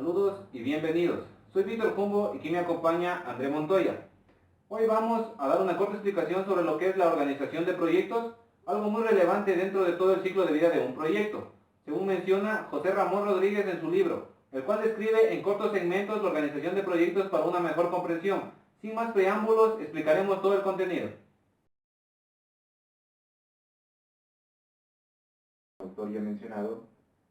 Saludos y bienvenidos. Soy Víctor Jumbo y aquí me acompaña André Montoya. Hoy vamos a dar una corta explicación sobre lo que es la organización de proyectos, algo muy relevante dentro de todo el ciclo de vida de un proyecto, según menciona José Ramón Rodríguez en su libro, el cual describe en cortos segmentos la organización de proyectos para una mejor comprensión. Sin más preámbulos, explicaremos todo el contenido. El autor ya mencionado,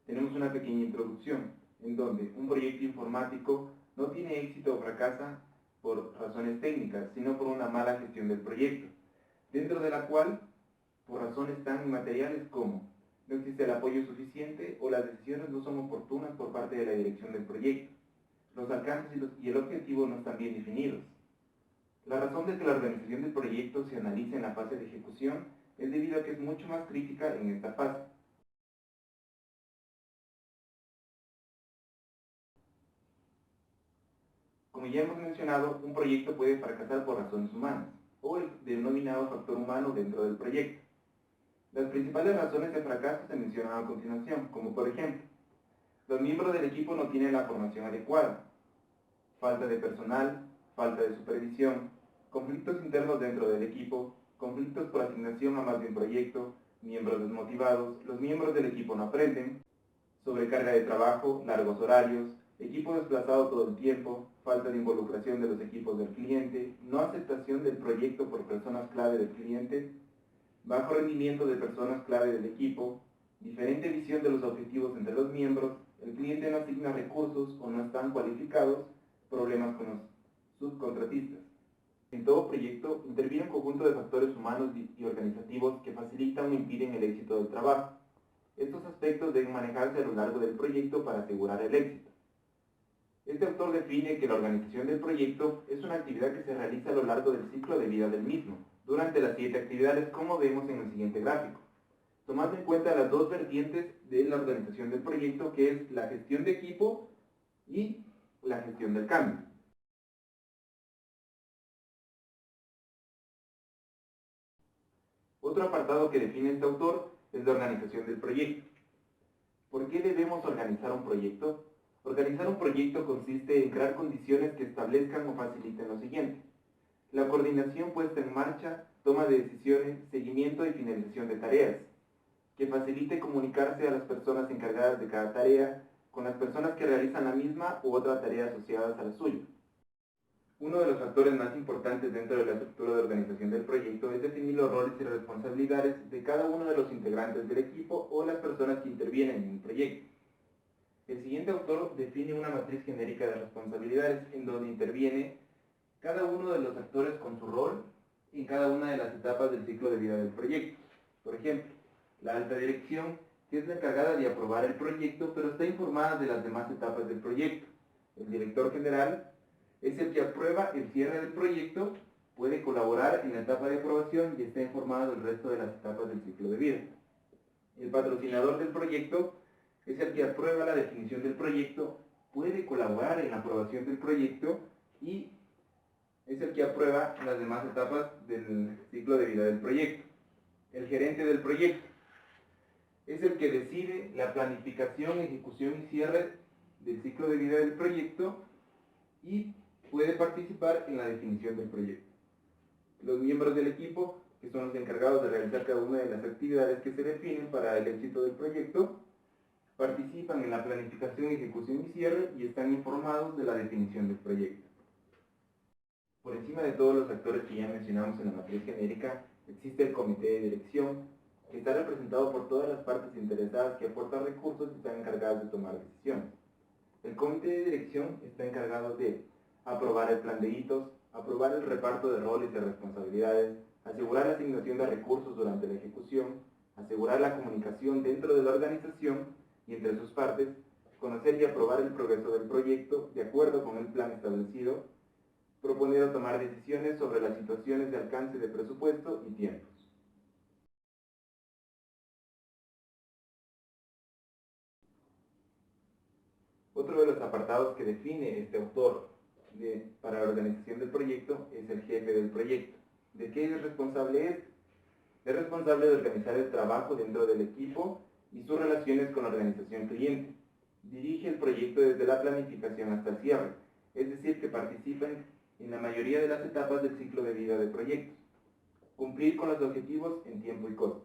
tenemos una pequeña introducción, en donde un proyecto informático no tiene éxito o fracasa por razones técnicas, sino por una mala gestión del proyecto, dentro de la cual, por razones tan inmateriales como no existe el apoyo suficiente o las decisiones no son oportunas por parte de la dirección del proyecto, los alcances y el objetivo no están bien definidos. La razón de que la organización del proyecto se analice en la fase de ejecución es debido a que es mucho más crítica en esta fase. Como ya hemos mencionado, un proyecto puede fracasar por razones humanas, o el denominado factor humano dentro del proyecto. Las principales razones de fracaso se mencionan a continuación, como por ejemplo, los miembros del equipo no tienen la formación adecuada, falta de personal, falta de supervisión, conflictos internos dentro del equipo, conflictos por asignación a más de un proyecto, miembros desmotivados, los miembros del equipo no aprenden, sobrecarga de trabajo, largos horarios, equipo desplazado todo el tiempo, falta de involucración de los equipos del cliente, no aceptación del proyecto por personas clave del cliente, bajo rendimiento de personas clave del equipo, diferente visión de los objetivos entre los miembros, el cliente no asigna recursos o no están cualificados, problemas con los subcontratistas. En todo proyecto interviene un conjunto de factores humanos y organizativos que facilitan o impiden el éxito del trabajo. Estos aspectos deben manejarse a lo largo del proyecto para asegurar el éxito. Este autor define que la organización del proyecto es una actividad que se realiza a lo largo del ciclo de vida del mismo, durante las 7 actividades como vemos en el siguiente gráfico, tomando en cuenta las dos vertientes de la organización del proyecto, que es la gestión de equipo y la gestión del cambio. Otro apartado que define este autor es la organización del proyecto. ¿Por qué debemos organizar un proyecto? Organizar un proyecto consiste en crear condiciones que establezcan o faciliten lo siguiente: la coordinación puesta en marcha, toma de decisiones, seguimiento y finalización de tareas, que facilite comunicarse a las personas encargadas de cada tarea con las personas que realizan la misma u otra tarea asociadas a la suya. Uno de los factores más importantes dentro de la estructura de organización del proyecto es definir los roles y responsabilidades de cada uno de los integrantes del equipo o las personas que intervienen en el proyecto. El siguiente autor define una matriz genérica de responsabilidades en donde interviene cada uno de los actores con su rol en cada una de las etapas del ciclo de vida del proyecto. Por ejemplo, la alta dirección, que es la encargada de aprobar el proyecto, pero está informada de las demás etapas del proyecto. El director general es el que aprueba el cierre del proyecto, puede colaborar en la etapa de aprobación y está informado del resto de las etapas del ciclo de vida. El patrocinador del proyecto es el que aprueba la definición del proyecto, puede colaborar en la aprobación del proyecto y es el que aprueba las demás etapas del ciclo de vida del proyecto. El gerente del proyecto es el que decide la planificación, ejecución y cierre del ciclo de vida del proyecto y puede participar en la definición del proyecto. Los miembros del equipo, que son los encargados de realizar cada una de las actividades que se definen para el éxito del proyecto, participan en la planificación, ejecución y cierre y están informados de la definición del proyecto. Por encima de todos los actores que ya mencionamos en la matriz genérica, existe el comité de dirección, que está representado por todas las partes interesadas que aportan recursos y están encargadas de tomar decisiones. El comité de dirección está encargado de aprobar el plan de hitos, aprobar el reparto de roles y responsabilidades, asegurar la asignación de recursos durante la ejecución, asegurar la comunicación dentro de la organización y entre sus partes, conocer y aprobar el progreso del proyecto de acuerdo con el plan establecido, proponer o tomar decisiones sobre las situaciones de alcance de presupuesto y tiempos. Otro de los apartados que define este autor para la organización del proyecto es el jefe del proyecto. ¿De qué es responsable este? Es responsable de organizar el trabajo dentro del equipo y sus relaciones con la organización cliente. Dirige el proyecto desde la planificación hasta el cierre, es decir, que participen en la mayoría de las etapas del ciclo de vida de proyectos. Cumplir con los objetivos en tiempo y costo.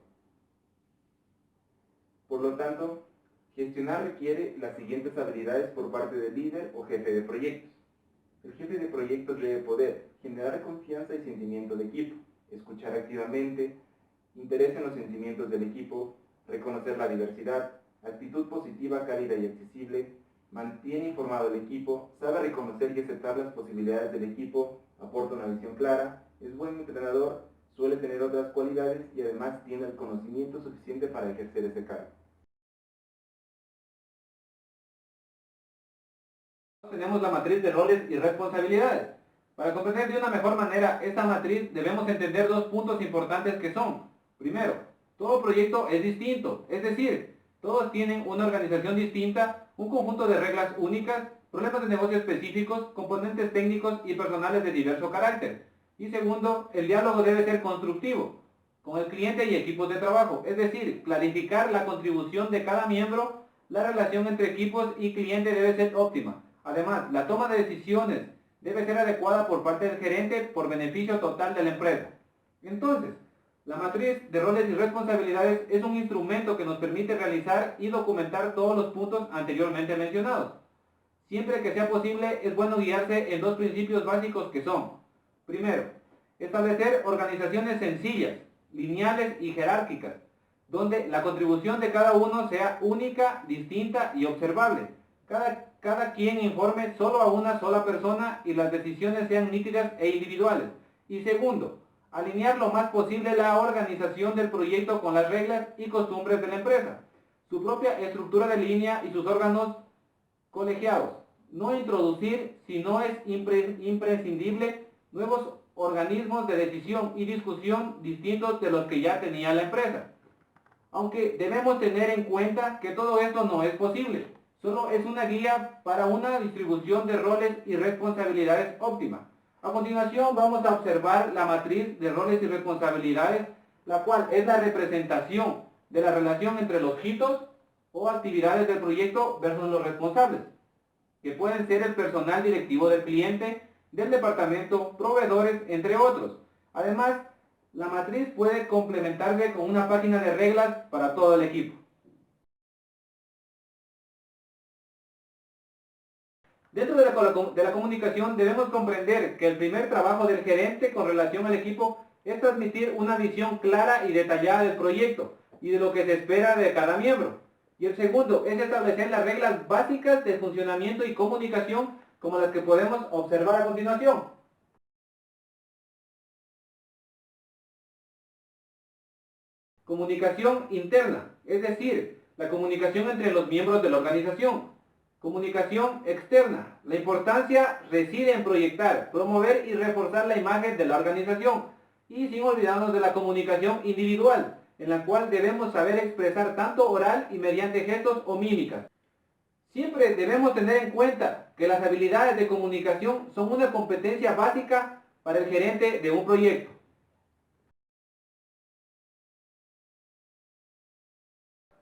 Por lo tanto, gestionar requiere las siguientes habilidades por parte del líder o jefe de proyectos. El jefe de proyectos debe poder generar confianza y sentimiento de equipo, escuchar activamente, interés en los sentimientos del equipo, reconocer la diversidad, actitud positiva, cálida y accesible, mantiene informado al equipo, sabe reconocer y aceptar las posibilidades del equipo, aporta una visión clara, es buen entrenador, suele tener otras cualidades y además tiene el conocimiento suficiente para ejercer ese cargo. Tenemos la matriz de roles y responsabilidades. Para comprender de una mejor manera esta matriz debemos entender dos puntos importantes que son: primero, todo proyecto es distinto, es decir, todos tienen una organización distinta, un conjunto de reglas únicas, problemas de negocio específicos, componentes técnicos y personales de diverso carácter. Y segundo, el diálogo debe ser constructivo con el cliente y equipos de trabajo, es decir, clarificar la contribución de cada miembro, la relación entre equipos y cliente debe ser óptima. Además, la toma de decisiones debe ser adecuada por parte del gerente por beneficio total de la empresa. Entonces, la matriz de roles y responsabilidades es un instrumento que nos permite realizar y documentar todos los puntos anteriormente mencionados. Siempre que sea posible, es bueno guiarse en dos principios básicos que son: primero, establecer organizaciones sencillas, lineales y jerárquicas, donde la contribución de cada uno sea única, distinta y observable. Cada quien informe solo a una sola persona y las decisiones sean nítidas e individuales. Y segundo, alinear lo más posible la organización del proyecto con las reglas y costumbres de la empresa, su propia estructura de línea y sus órganos colegiados. No introducir, si no es imprescindible, nuevos organismos de decisión y discusión distintos de los que ya tenía la empresa. Aunque debemos tener en cuenta que todo esto no es posible, solo es una guía para una distribución de roles y responsabilidades óptima. A continuación vamos a observar la matriz de roles y responsabilidades, la cual es la representación de la relación entre los hitos o actividades del proyecto versus los responsables, que pueden ser el personal directivo del cliente, del departamento, proveedores, entre otros. Además, la matriz puede complementarse con una página de reglas para todo el equipo. Dentro de la comunicación debemos comprender que el primer trabajo del gerente con relación al equipo es transmitir una visión clara y detallada del proyecto y de lo que se espera de cada miembro. Y el segundo es establecer las reglas básicas de funcionamiento y comunicación como las que podemos observar a continuación. Comunicación interna, es decir, la comunicación entre los miembros de la organización. Comunicación externa. La importancia reside en proyectar, promover y reforzar la imagen de la organización. Y sin olvidarnos de la comunicación individual, en la cual debemos saber expresar tanto oral y mediante gestos o mímicas. Siempre debemos tener en cuenta que las habilidades de comunicación son una competencia básica para el gerente de un proyecto.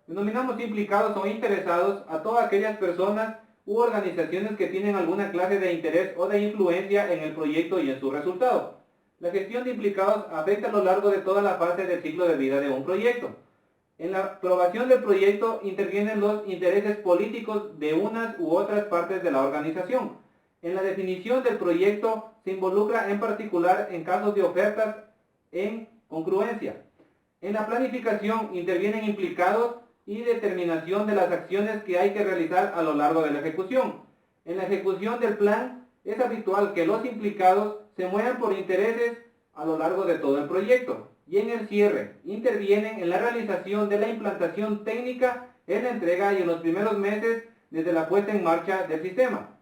Denominamos implicados o interesados a todas aquellas personas u organizaciones que tienen alguna clase de interés o de influencia en el proyecto y en su resultado. La gestión de implicados afecta a lo largo de toda la fase del ciclo de vida de un proyecto. En la aprobación del proyecto intervienen los intereses políticos de unas u otras partes de la organización. En la definición del proyecto se involucra en particular en casos de ofertas en congruencia. En la planificación intervienen implicados y determinación de las acciones que hay que realizar a lo largo de la ejecución. En la ejecución del plan es habitual que los implicados se muevan por intereses a lo largo de todo el proyecto. Y en el cierre intervienen en la realización de la implantación técnica, en la entrega y en los primeros meses desde la puesta en marcha del sistema.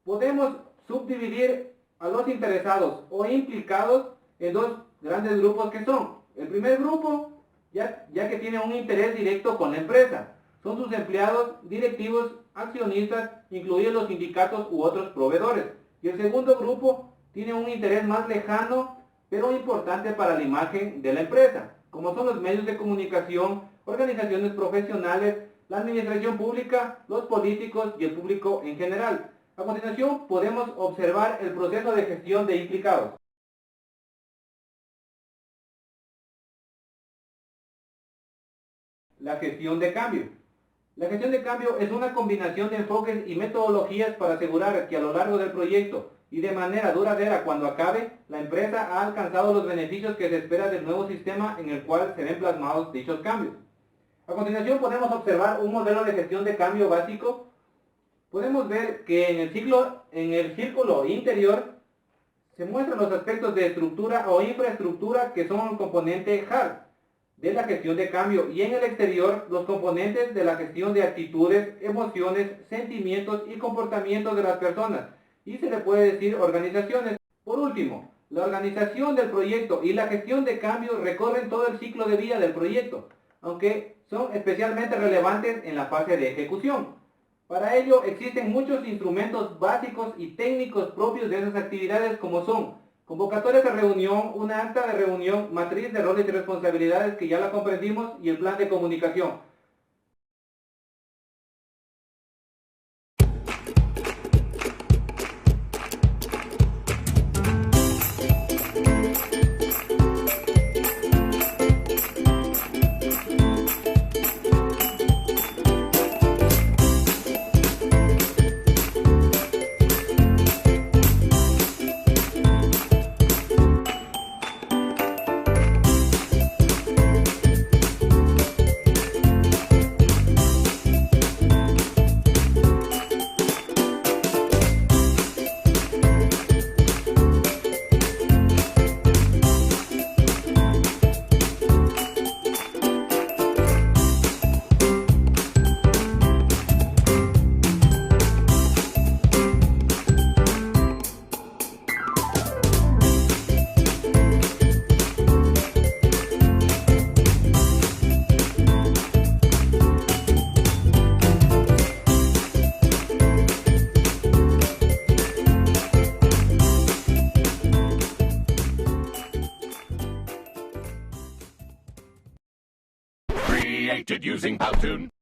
Podemos subdividir a los interesados o implicados en dos grandes grupos que son: el primer grupo, ya que tiene un interés directo con la empresa, son sus empleados, directivos, accionistas, incluidos los sindicatos u otros proveedores. Y el segundo grupo tiene un interés más lejano, pero importante para la imagen de la empresa, como son los medios de comunicación, organizaciones profesionales, la administración pública, los políticos y el público en general. A continuación podemos observar el proceso de gestión de implicados. La gestión de cambio. La gestión de cambio es una combinación de enfoques y metodologías para asegurar que a lo largo del proyecto y de manera duradera cuando acabe, la empresa ha alcanzado los beneficios que se espera del nuevo sistema en el cual se ven plasmados dichos cambios. A continuación podemos observar un modelo de gestión de cambio básico. Podemos ver que en el círculo interior se muestran los aspectos de estructura o infraestructura que son el componente hard de la gestión de cambio, y en el exterior los componentes de la gestión de actitudes, emociones, sentimientos y comportamientos de las personas, y se le puede decir organizaciones. Por último, la organización del proyecto y la gestión de cambio recorren todo el ciclo de vida del proyecto, aunque son especialmente relevantes en la fase de ejecución. Para ello existen muchos instrumentos básicos y técnicos propios de esas actividades, como son convocatorias de reunión, una acta de reunión, matriz de roles y responsabilidades que ya la comprendimos, y el plan de comunicación. Created using Powtoon.